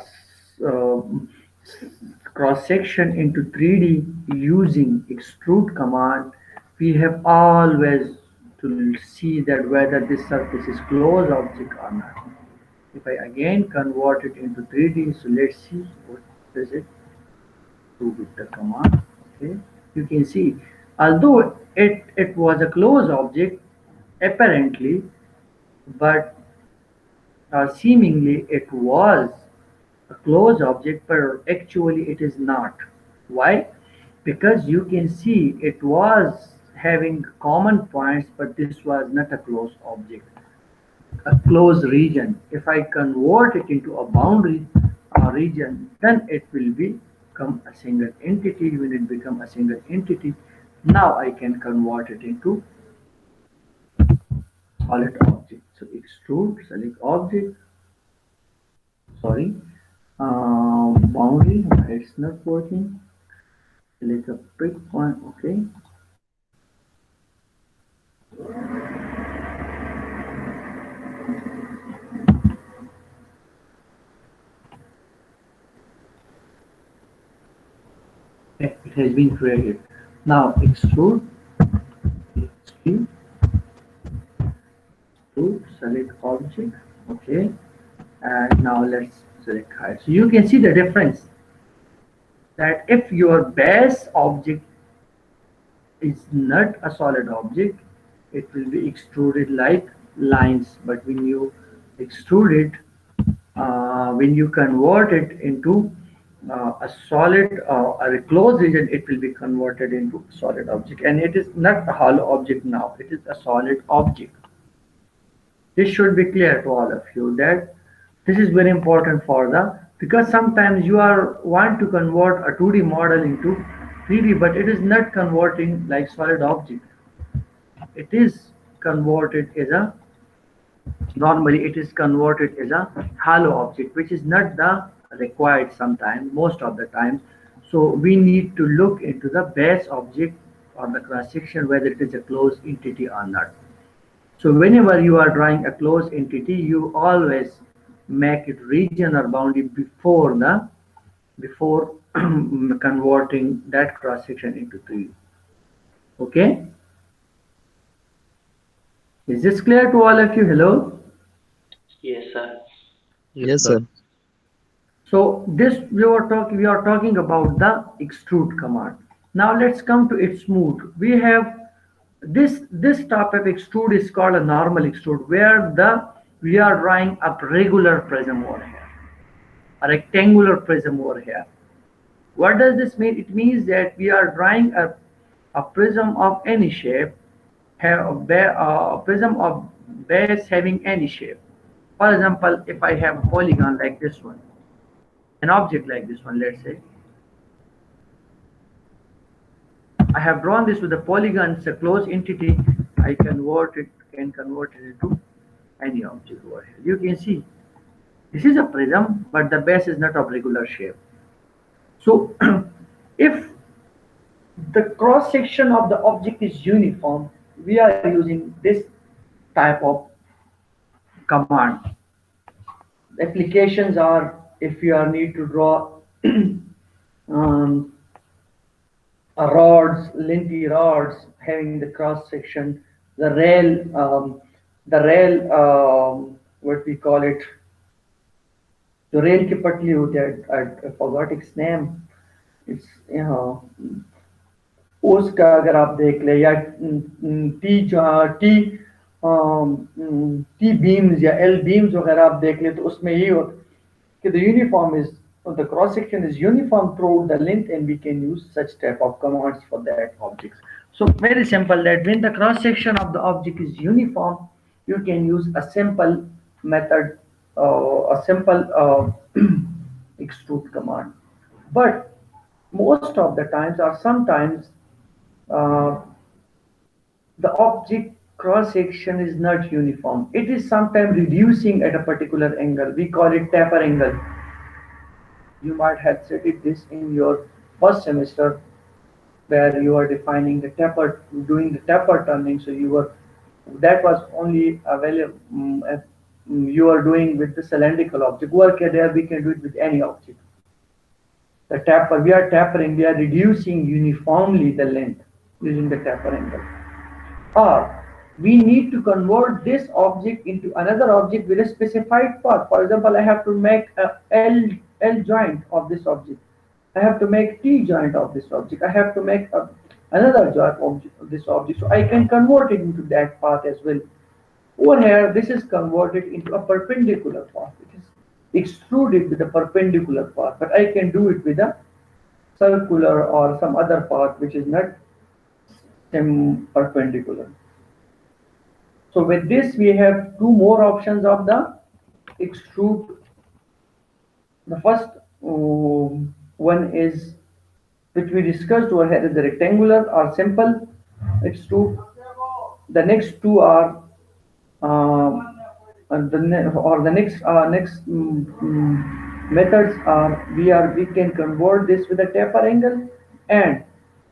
cross section into 3D using extrude command, we have always to see that whether this surface is closed object or not. If I again convert it into 3D, so let's see what does it do with the command. Okay, you can see, although it was a closed object apparently, but seemingly it was a closed object, but actually it is not. Why? Because you can see it was having common points, but this was not a closed object, a closed region. If I convert it into a boundary region, then it will become a single entity. When it become a single entity, now I can convert it into solid object. So extrude, select object, sorry, boundary, it's not working. Select a pick point, okay. Okay, it has been created. Now extrude, extrude, extrude, select object, okay. And now let's select height. So you can see the difference, that if your base object is not a solid object, it will be extruded like lines. But when you extrude it, when you convert it into a solid or a closed region, it will be converted into solid object, and it is not a hollow object now, it is a solid object. This should be clear to all of you, that this is very important for the, because sometimes you are want to convert a 2D model into 3D, but it is not converting like solid object. It is converted as a, normally it is converted as a hollow object, which is not the required sometimes, most of the time. So we need to look into the base object or the cross section, whether it is a closed entity or not. So whenever you are drawing a closed entity, you always make it region or boundary before converting that cross section into 3D. Okay, is this clear to all of you? Hello. Yes, sir. Yes, Good. sir. So this we are talking about the extrude command. Now let's come to its smooth. We have this type of extrude is called a normal extrude, where the we are drawing a regular prism over here, a rectangular prism over here. What does this mean? It means that we are drawing a prism of any shape, have a prism of base having any shape. For example, if I have a polygon like this one, an object like this one, let's say, I have drawn this with a polygon, it's a closed entity, I can convert it into any object over here. You can see this is a prism, but the base is not of regular shape. So if the cross section of the object is uniform, we are using this type of command. Applications are, if you are need to draw um, rods, linty rods having the cross section, the rail, what we call it, जो rail की पटली होती है, I forgot its name. It's, you know, उसका अगर आप देख ले, या टी टी टी बीम्स या एल बीम्स वगैरह आप देख ले, तो उसमें ये होता कि the uniform is, the cross section is uniform throughout the length, and we can use such type of commands for that objects. So very simple, that when the cross section of the object is uniform, you can use a simple method, a simple extrude command. But most of the times, or sometimes, uh, the object cross section is not uniform. It is sometimes reducing at a particular angle. We call it taper angle. You might have studied this in your first semester where you are defining the taper, doing the taper turning. So you were, that was only available, you are doing with the cylindrical object. Work there, we can do it with any object. The taper, we are tapering, we are reducing uniformly the length using the taper angle. Or we need to convert this object into another object with a specified path. For example, I have to make a L joint of this object. I have to make T joint of this object. I have to make another joint of this object. So I can convert it into that path as well. Over here, this is converted into a perpendicular path. It is extruded with a perpendicular path, but I can do it with a circular or some other path which is not perpendicular. So with this, we have two more options of the extrude. The first one is, which we discussed over here, is the rectangular or simple extrude. The next two are the next methods are, we can convert this with a taper angle, and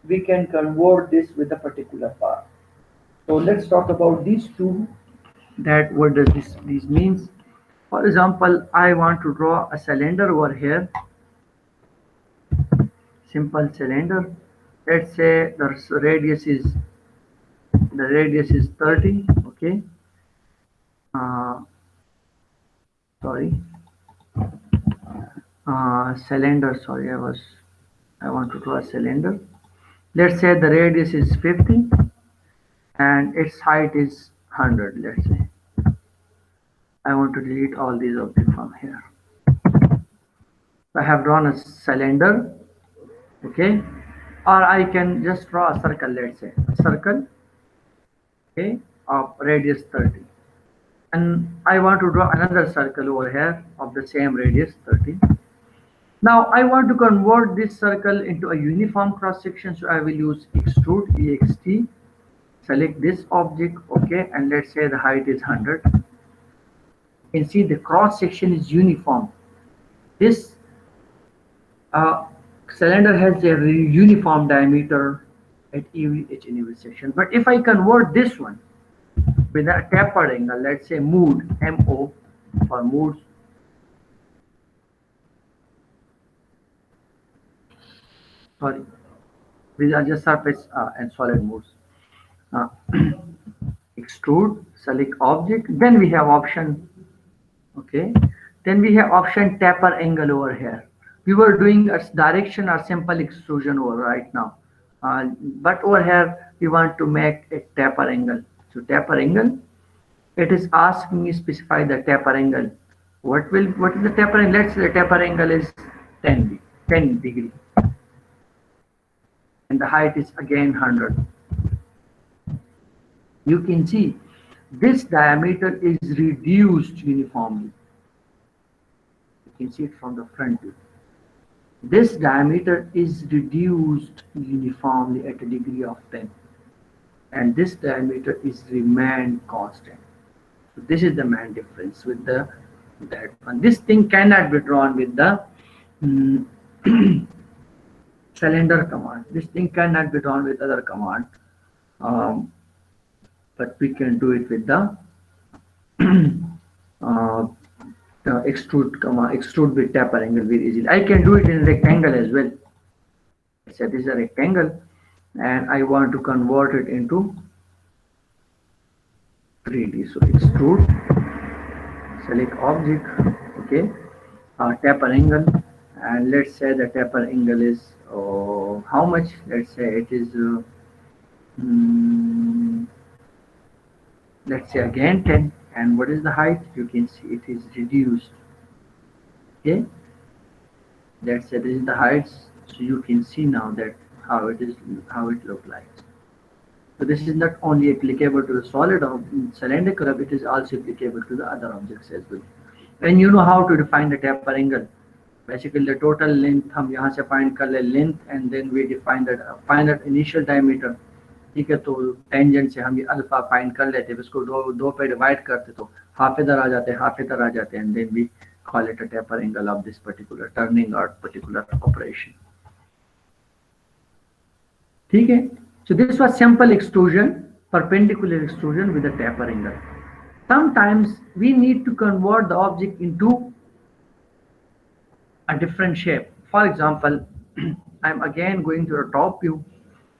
we can convert this with a particular path. So let's talk about these two. That what does this means? For example, I want to draw a cylinder over here, simple cylinder. Let's say the radius is 30. Okay. Uh, Sorry. Cylinder. Sorry, I want to draw a cylinder. Let's say the radius is 50 and its height is 100. Let's say I want to delete all these objects from here. I have drawn a cylinder, okay, or I can just draw a circle. Let's say a circle, okay, of radius 30, and I want to draw another circle over here of the same radius 30. Now I want to convert this circle into a uniform cross section, so I will use extrude, ext, select this object, okay, and let's say the height is 100. You can see the cross section is uniform. This uh, cylinder has a uniform diameter at each and every section. But if I convert this one with a tapered angle, let's say mood, MO for moods, sorry, these are just surface and solid modes. Uh, extrude, select object, then we have option, okay, then we have option taper angle over here. We were doing a direction or simple extrusion over right now, but over here we want to make a taper angle. So taper angle, it is asking me specify the taper angle. What is the taper angle? Let's say the taper angle is 10 degree, and the height is again 100. You can see this diameter is reduced uniformly. You can see it from the front view. This diameter is reduced uniformly at a degree of 10, and this diameter is remained constant. So this is the main difference with that one. This thing cannot be drawn with the mm, cylinder command. This thing cannot be drawn with other command, um, but we can do it with the uh, extrude with taper angle very easily. I can do it in rectangle as well. Say this is a rectangle, and I want to convert it into 3D. So extrude, select object, okay, taper angle, and let's say the taper angle is how much? Let's say it is mm, let's say again 10. And what is the height? You can see it is reduced. Okay, let's say this is the heights, so you can see now that how it look like. So this is not only applicable to the solid or cylindrical, it is also applicable to the other objects as well. And you know how to define the taper angle. Basically the total length हम यहाँ से find कर ले length, and then we define that find that initial diameter, ठीक है, तो tangent से हम ये अल्फा फाइंड कर लेते हैं, इसको दो दो पे डिवाइड करते तो हाफ इधर आ जाते हैं, हाफ इधर आ जाते हैं, and then we call it a taper angle of this particular turning or particular operation. ठीक है, so this was simple extrusion, perpendicular extrusion with a taper angle. Sometimes we need to convert the object into a different shape. For example, I'm again going to the top view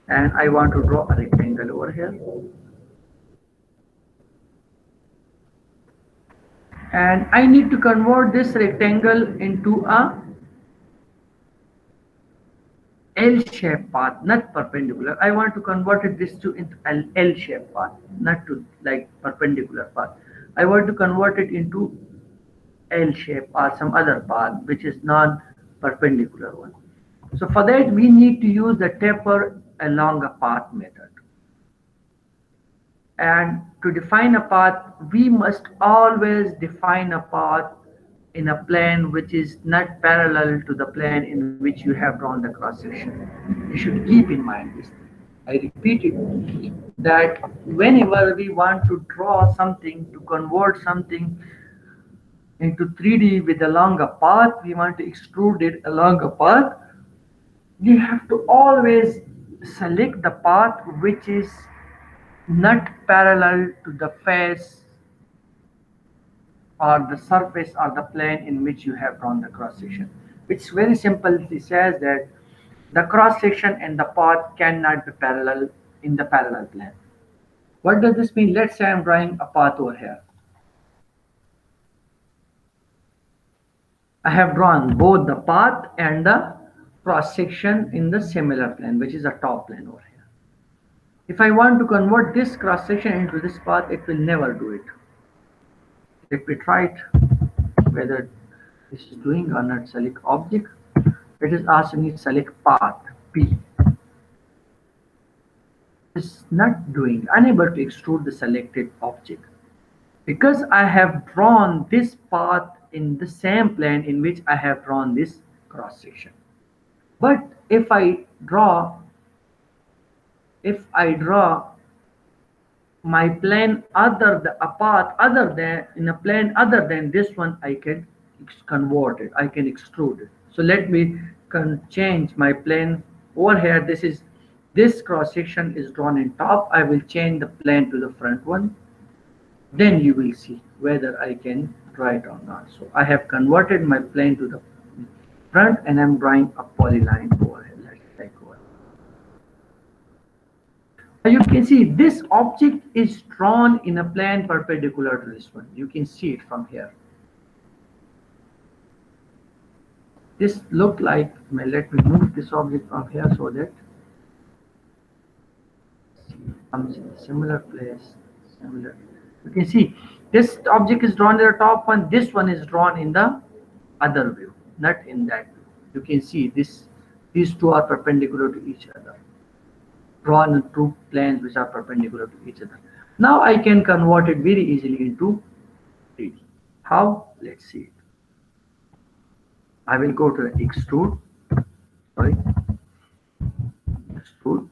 and I want to draw a rectangle over here, and I need to convert this rectangle into a L-shaped path, not perpendicular. I want to convert it this to into an L-shaped path, not to like perpendicular path. I want to convert it into L shape or some other path which is non-perpendicular one. So for that we need to use the taper along a path method. And to define a path, we must always define a path in a plane which is not parallel to the plane in which you have drawn the cross section. You should keep in mind this. I repeat it that whenever we want to draw something, to convert something into 3D with along a path, we want to extrude it along a path, we have to always select the path which is not parallel to the face or the surface or the plane in which you have drawn the cross section. It's very simple. It says that the cross section and the path cannot be parallel in the parallel plane. What does this mean? Let's say I'm drawing a path over here. I have drawn both the path and the cross section in the similar plane, which is a top plane over here. If I want to convert this cross section into this path, it will never do it. Let me try it, whether this is doing or not. Select object. It is asking me select path P. It's not doing, unable to extrude the selected object. Because I have drawn this path in the same plane in which I have drawn this cross section. But if I draw my plane other the a path other than in a plane other than this one, I can convert it, I can extrude it. So let me change my plane over here. This cross section is drawn in top. I will change the plane to the front one, then you will see whether I can draw it or not. So I have converted my plane to the front and I'm drawing a polyline over here. Let's take over. Now you can see this object is drawn in a plane perpendicular to this one. You can see it from here. This look like, let me move this object from here so that it comes in a similar place. Similar. You can see this object is drawn in the top one. This one is drawn in the other view, not in that view. You can see this. These two are perpendicular to each other. Drawn in two planes which are perpendicular to each other. Now I can convert it very easily into 3D. How? Let's see it. I will go to the extrude. Sorry, extrude.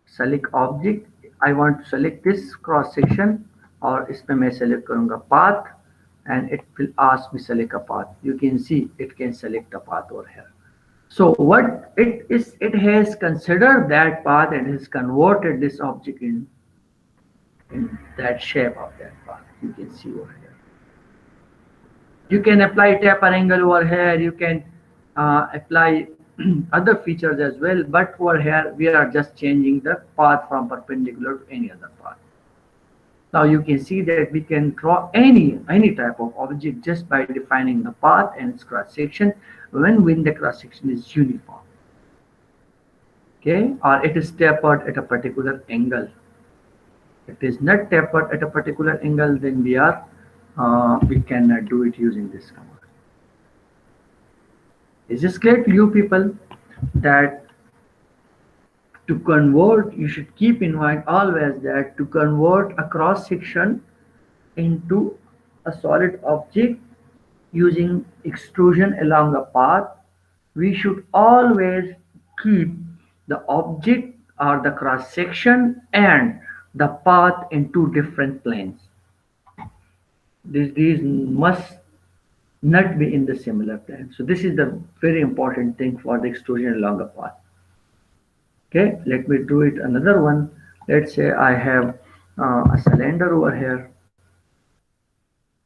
Select object. I want to select this cross section, और इसमें मैं select करूँगा path, and it will ask me select a path. You can see it can select a path over here. So what it is, it has considered that path and has converted this object in that shape of that path. You can see over here. You can apply taper angle over here. You can apply other features as well, but over here we are just changing the path from perpendicular to any other path. Now you can see that we can draw any type of object just by defining the path and its cross section when the cross section is uniform, okay, or it is tapered at a particular angle. If it is not tapered at a particular angle, then we cannot do it using this command. Is this clear to you people that to convert, you should keep in mind always that to convert a cross section into a solid object using extrusion along a path, we should always keep the object or the cross section and the path in two different planes. These must not be in the similar plane. So this is the very important thing for the extrusion along a path. Okay, let me do it another one. Let's say I have a cylinder over here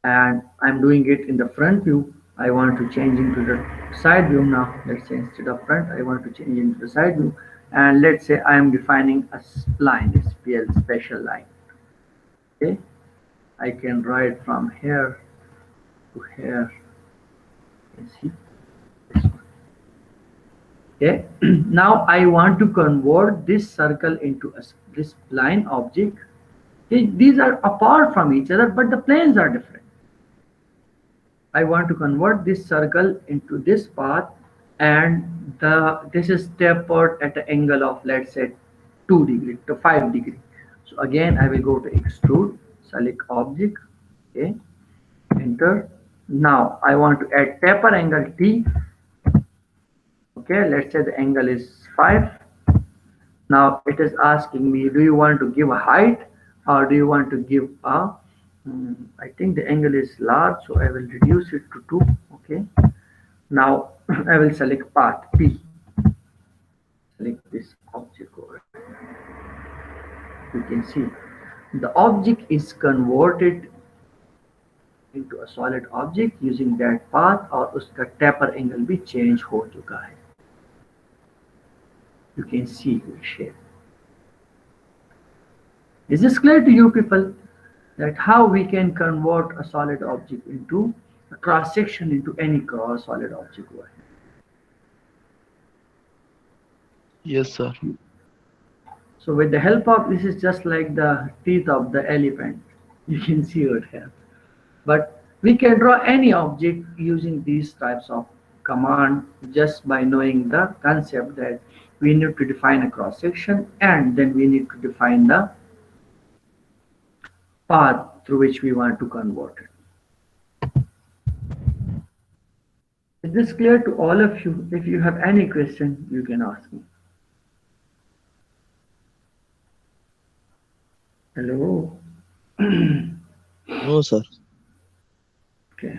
and I'm doing it in the front view. I want to change into the side view now. Let's say instead of front, I want to change into the side view. And let's say I am defining a line, this PL special line. Okay, I can draw it from here to here. You can see this one. Okay, now I want to convert this circle into this line object. Okay, these are apart from each other, but the planes are different. I want to convert this circle into this path, and this is tapered at an angle of, let's say, 2 degree to 5 degree. So again I will go to extrude, select object, okay, enter. Now I want to add taper angle T. Okay, let's say the angle is 5. Now it is asking me, do you want to give a height or do you want to give a I think the angle is large, so I will reduce it to 2. Okay, now I will select path P, select this object over here. You can see the object is converted into a solid object using that path, और उसका taper angle भी change हो चुका है. You can see the shape. Is this clear to you people, that how we can convert a solid object into a cross section into any cross solid object over here? Yes, sir. So with the help of, this is just like the teeth of the elephant. You can see it here. But we can draw any object using these types of command just by knowing the concept that we need to define a cross section and then we need to define the path through which we want to convert it. Is this clear to all of you? If you have any question, you can ask me. Hello? No, sir. Okay.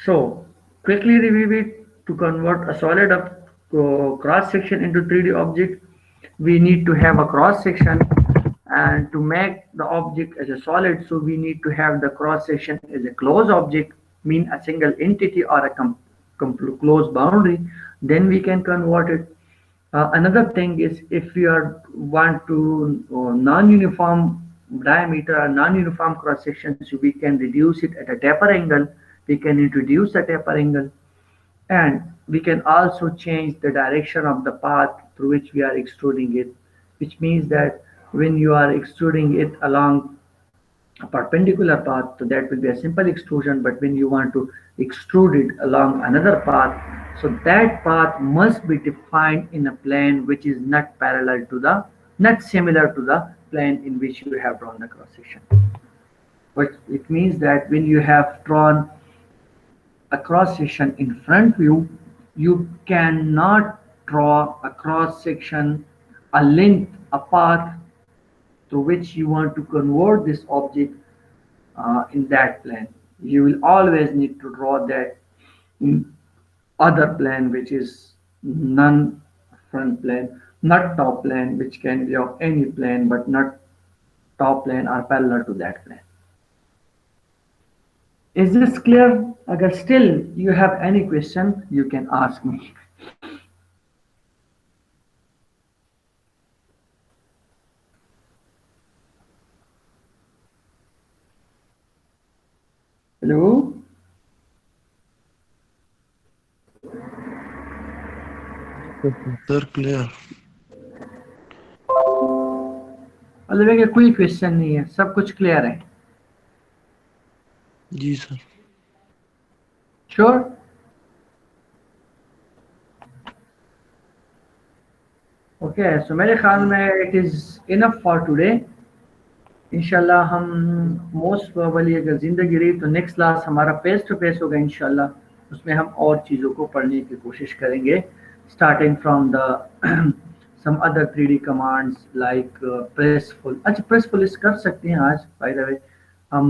So, quickly review it. To convert a solid cross section into 3D object, we need to have a cross section, and to make the object as a solid, so we need to have the cross section as a closed object, mean a single entity or a closed boundary. Then we can convert it. Another thing is, if we want to non-uniform diameter or non-uniform cross sections, so we can reduce it at a taper angle. We can introduce a taper angle, and we can also change the direction of the path through which we are extruding it, which means that when you are extruding it along a perpendicular path, so that will be a simple extrusion. But when you want to extrude it along another path, so that path must be defined in a plane which is not parallel to the, not similar to the plane in which you have drawn the cross section. But it means that when you have drawn a cross section in front view, you cannot draw a cross section, a length, a path through which you want to convert this object in that plane. You will always need to draw that in other plane, which is non-front plane, not top plane, which can be of any plane, but not top plane or parallel to that plane. Is this clear? Agar still you have any question, you can ask me. Hello? Sir, clear. मतलब है कि कोई question नहीं है, सब कुछ clear है. जी sir. Sure? Okay, so मेरे ख्याल में it is enough for today. इंशाल्लाह हम मोस्ट प्रोबेबली अगर ज़िंदगी रही तो नेक्स्ट क्लास हमारा फेस टू फेस होगा इंशाल्लाह. उसमें हम और चीज़ों को पढ़ने की कोशिश करेंगे, starting from the some other 3D commands like press full. अच्छा press full इस कर सकते हैं आज by the way. हम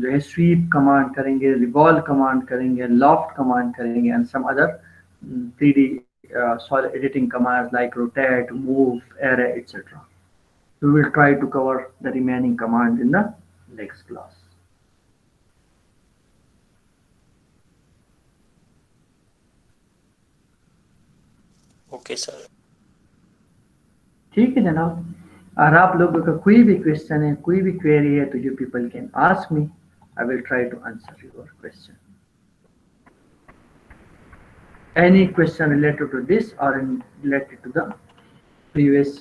जो है sweep command करेंगे, revolve command करेंगे, loft command करेंगे and some other 3D solid editing commands like rotate, move, array, etc. We will try to cover the remaining commands in the next class. Okay, sir. ठीक है जनाब और आप लोगों का कोई भी क्वेश्चन है कोई भी क्वेरी है तो you people can ask me I will try to answer your question any question related to this or related to the previous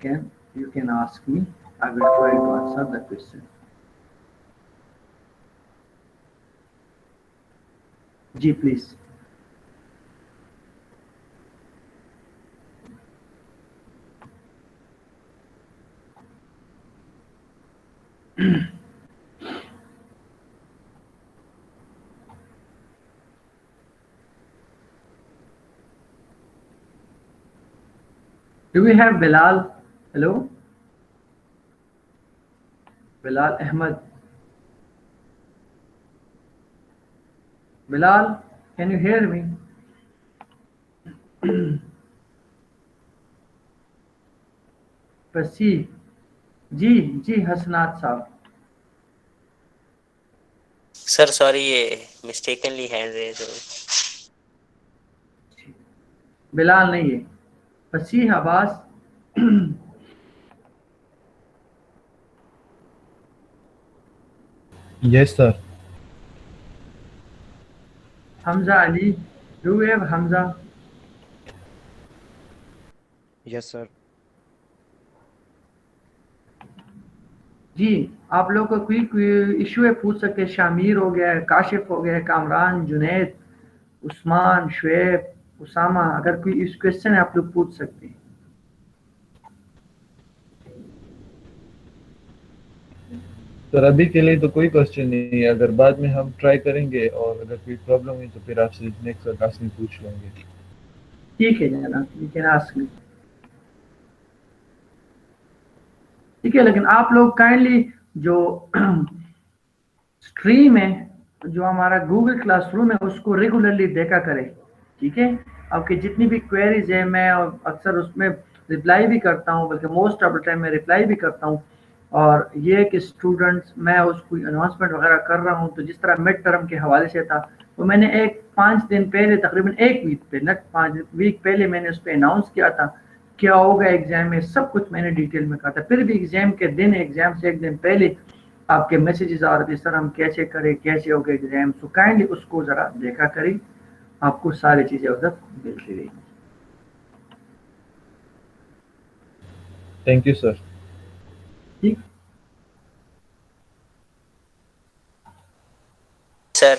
can you can ask me I will try to answer the question जी please do we have Bilal hello Bilal Ahmed Bilal can you hear me पसी जी जी हसनात साहब Sir, sorry, mistakenly hand raised. Bilal नहीं है Fasih Abbas Yes, sir. Hamza Ali do we have Hamza Yes, sir. जी आप लोग को कोई issue है पूछ सकते हैं शामिर हो गया है काशिफ हो गया है कामरान जुनैद उस्मान शुएब उसामा अगर कोई इस क्वेश्चन है आप लोग पूछ सकते हैं सर अभी के लिए तो कोई क्वेश्चन नहीं है अगर बाद में हम ट्राई करेंगे और अगर कोई प्रॉब्लम हुई तो फिर आपसे नेक्स्ट क्लास में पूछ लेंगे ठीक है जनाब यू कैन आस्क मी ठीक है लेकिन आप लोग काइंडली जो स्ट्रीम है जो हमारा गूगल क्लासरूम है उसको रेगुलरली देखा करें ठीक है आपकी जितनी भी क्वेरीज है मैं अक्सर उसमें रिप्लाई भी करता हूँ बल्कि मोस्ट ऑफ द टाइम मैं रिप्लाई भी करता हूँ और ये कि स्टूडेंट्स मैं उसको अनाउंसमेंट वगैरह कर रहा हूँ तो जिस तरह मिड टर्म के हवाले से था तो मैंने एक 5 दिन पहले तकरीबन एक वीक पे नट 5 वीक पहले मैंने उस पर अनाउंस किया था क्या होगा एग्जाम में सब कुछ मैंने डिटेल में कहा था फिर भी एग्जाम के दिन एग्जाम से एक दिन पहले आपके मैसेजेस आ रहे थे सर हम कैसे करें कैसे होगा एग्जाम सो काइंडली उसको ज़रा देखा करें आपको सारी चीज़ें उधर मिलती रहेंगी थैंक यू सर ठीक Sir.